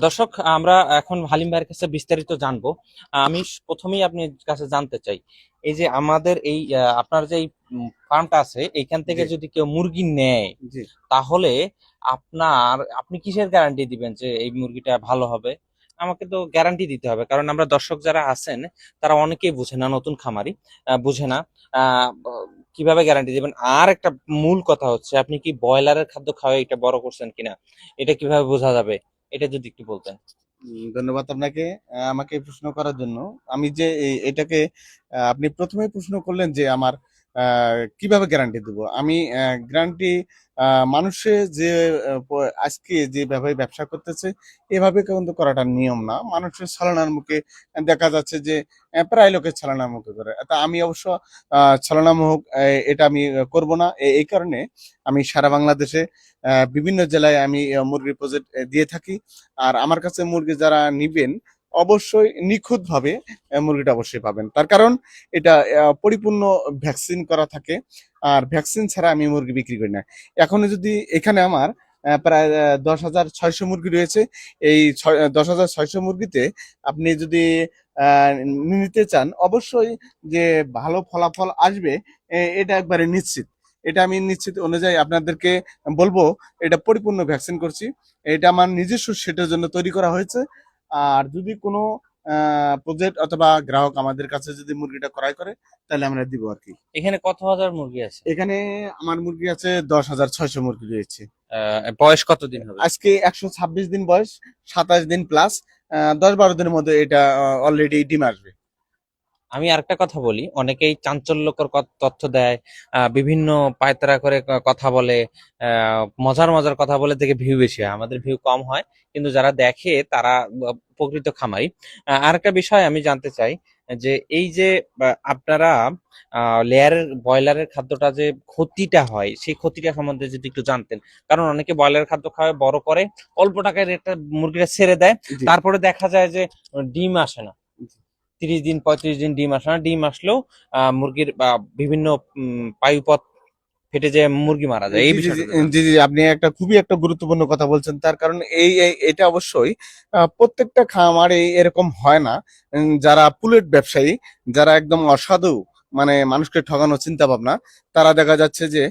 দর্শক, আমরা এখন হালিম ভাইয়ের কাছে বিস্তারিত জানবো। আমি প্রথমেই আপনার কাছে জানতে চাই, এই যে আমাদের এই আপনার যে এই ফার্মটা আছে, এইখান থেকে জি, যদি কেউ মুরগি নেয়, জি। তাহলে আপনি কিসের গ্যারান্টি দিবেন যে এই মুরগিটা ভালো হবে? আমাকে তো গ্যারান্টি দিতে হবে, কারণ আমরা দর্শক যারা আছেন তারা অনেকেই বুঝে না, নতুন খামারি বুঝে না। কিভাবে গ্যারান্টি দিবেন? আর একটা মূল কথা হচ্ছে, আপনি কি ব্রয়লারের খাদ্য খাওয়াই এটা বড় করছেন কিনা, এটা কিভাবে বোঝা যাবে? এটা যদি একটু বলতেন। ধন্যবাদ আপনাকে আমাকে এই প্রশ্ন করার জন্য। আমি যে এটাকে আপনি প্রথমেই প্রশ্ন করলেন যে আমার কিভাবে গ্যারান্টি দেব? আমি গ্যারান্টি মানুষে যে আজকে যেভাবে ব্যবসা করতেছে এভাবে কিন্তু করাটা নিয়ম না। মানুষের ছলনার মুখে দেখা যাচ্ছে যে প্রায় লোকের ছলনার মুখে করে। তা আমি অবশ্য ছলনামূলক এটা আমি করব না। এই কারণে আমি সারা বাংলাদেশে বিভিন্ন জেলায় আমি মুরগির প্রজেক্ট দিয়ে থাকি। আর আমার কাছে মুরগি যারা নিবেন অবশ্যই নিখুঁতভাবে মুরগিটা অবশ্যই পাবেন। তার কারণ এটা পরিপূর্ণ ভ্যাকসিন করা থাকে। আর ভ্যাকসিন ছাড়া আমি মুরগি বিক্রি করি না। এখনো যদি এখানে আমার প্রায় 10,600 মুরগি রয়েছে। এই 10,600 মুরগিতে আপনি যদি আহ, নিতে চান অবশ্যই যে ভালো ফলাফল আসবে এটা একবারে নিশ্চিত। এটা আমি নিশ্চিত অনুযায়ী আপনাদেরকে বলবো, এটা পরিপূর্ণ ভ্যাকসিন করছি। এটা আমার নিজস্ব সেটের জন্য তৈরি করা হয়েছে। আর যদি কোনো প্রজেক্ট অথবা গ্রাহক আমাদের কাছে যদি মুরগিটা ক্রয় করে তাহলে আমরা দিব আর কি। এখানে কত হাজার মুরগি আছে? এখানে আমার মুরগি আছে 10,600 মুরগি রয়েছে। বয়স কতদিন হবে? আজকে 126 দিন বয়স, 27 দিন প্লাস। 10-12 দিনের মধ্যে এটা অলরেডি ডিম আসবে। আমি আরেকটা কথা বলি, অনেকেই চাঞ্চল্যকর তথ্য দেয়, বিভিন্ন পায়তারা করে কথা বলে, মজার মজার কথা বলে, থেকে ভিউ বেশি হয়, আমাদের ভিউ কম হয়, কিন্তু যারা দেখে তারা প্রকৃত খামারি। আরেকটা বিষয় আমি জানতে চাই, যে এই যে আপনারা লেয়ারের ব্রয়লারের খাদ্যটা যে ক্ষতিটা হয়, সেই ক্ষতিটা সম্বন্ধে যদি একটু জানতেন। কারণ অনেকে ব্রয়লারের খাদ্য খাওয়ায় বড় করে, অল্প টাকায় রেটটা মুরগিটা ছেড়ে দেয়, জি, তারপরে দেখা যায় যে ডিম আসে না। 30 দিন 35 দিন ডিম আসে না, ডিম আসলেও মুরগির বিভিন্ন পায়ুপথ ফেটে যায়, মুরগি মারা যায়। এই জি, জি, জি, বিষয়টা তো জানতে জি, জি, চাই। আপনি একটা খুবই একটা গুরুত্বপূর্ণ কথা বলছেন। তার কারণ এটা অবশ্যই প্রত্যেকটা খামারে এরকম হয় না। যারা পুলেট ব্যবসায়ী, যারা একদম অসাধু, মানে মানুষকে ঠকানোর চিন্তা ভাবনা, তারা দেখা যাচ্ছে যে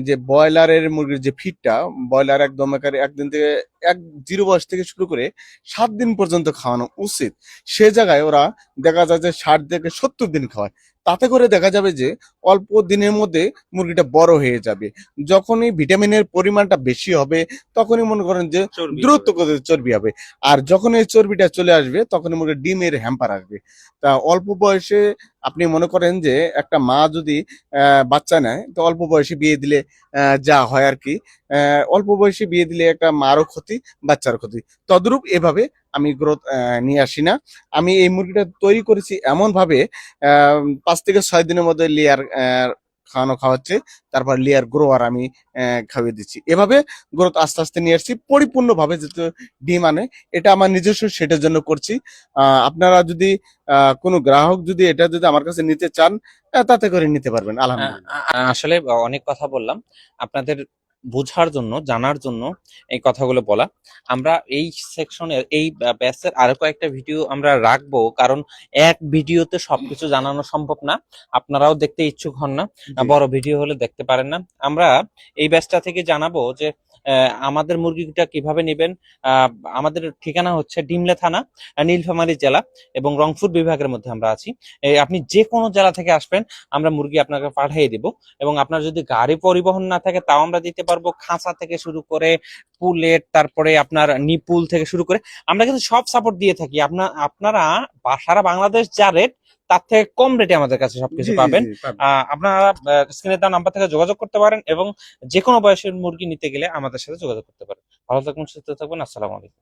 যে ব্রয়লারের মুরগির যে ফিডটা, ব্রয়লার একদম একেবারে একদিন থেকে এক 0 বয়স থেকে শুরু করে 7 দিন পর্যন্ত খাওয়ানো উচিত। সে জায়গায় ওরা দেখা যায় যে 60 থেকে 70 দিন খাওয়ায়। তাতে করে দেখা যাবে যে অল্প দিনের মধ্যে মুরগিটা বড় হয়ে যাবে। যখনই ভিটামিনের পরিমাণটা বেশি হবে তখনই মনে করেন যে চর্বি দ্রুত হবে। করে চর্বি হবে। আর যখন এই চর্বিটা চলে আসবে তখনই মুরগির ডিমের হ্যাম্পার আসবে। তা অল্প বয়সে আপনি মনে করেন যে একটা মা যদি বাচ্চা নেয় তো অল্প বয়সে বিয়ে দিলে যা হয় আর কি, অল্প বয়সে বিয়ে দিলে একটা মারও ক্ষতি, বাচ্চার ক্ষতি। তদ্রূপ এভাবে আমি গ্রোথ নিয়ে আসি না। আমি এই মুরগিটা তৈরি করেছি এমন ভাবে 5 থেকে 6 দিনের মধ্যে লেয়ার খাওয়াচ্ছে। তারপর লেয়ার গ্রোয়ার আমি খাইয়ে দিচ্ছি। এভাবে গ্রোথ আস্তে আস্তে নিয়ে আসছি পরিপূর্ণভাবে যাতে ডিম আনে। এটা আমার নিজস্ব সেটের জন্য করছি। আপনারা যদি কোনো গ্রাহক যদি এটা যদি আমার কাছে নিতে চান তাতে করে নিতে পারবেন আলহামদুলিল্লাহ। আসলে অনেক কথা বললাম, আপনাদের বোঝার জন্য, জানার জন্য এই কথাগুলো বলা। আমরা এই সেকশনের, এই ব্যাচের আরো কয়েকটা ভিডিও আমরা রাখবো, কারণ এক ভিডিওতে সবকিছু জানানো সম্ভব না। আপনারাও দেখতে ইচ্ছুক হন না, জি, বড় ভিডিও হলে দেখতে পারেন না। আমরা এই ব্যাচটা থেকে জানাবো যে আমাদের মুরগিটা কিভাবে নেবেন। আহ, আমাদের ঠিকানা হচ্ছে ডিমলা থানা, নীলফামারী জেলা, এবং রংপুর বিভাগের মধ্যে আমরা আছি। আপনি যে কোনো জেলা থেকে আসবেন, আমরা মুরগি আপনাকে পাঠিয়ে দিব। এবং আপনার যদি গাড়ি পরিবহন না থাকে, তাও আমরা দিতে পারবো। খাঁচা থেকে শুরু করে পুলেট, তারপরে আপনার নিপুল থেকে শুরু করে আমরা কিন্তু সব সাপোর্ট দিয়ে থাকি। আপনারা সারা বাংলাদেশ যা রেট, তার থেকে কম রেটে আমাদের কাছে সবকিছু জি, জি, পাবেন। জি, পাবেন। আপনারা স্ক্রিনে দেওয়া নাম্বার থেকে যোগাযোগ করতে পারেন, এবং যে কোনো বয়সের মুরগি নিতে গেলে আমাদের সাথে যোগাযোগ করতে পারেন। ভালো থাকুন, সুস্থ থাকবেন। আসসালামু আলাইকুম।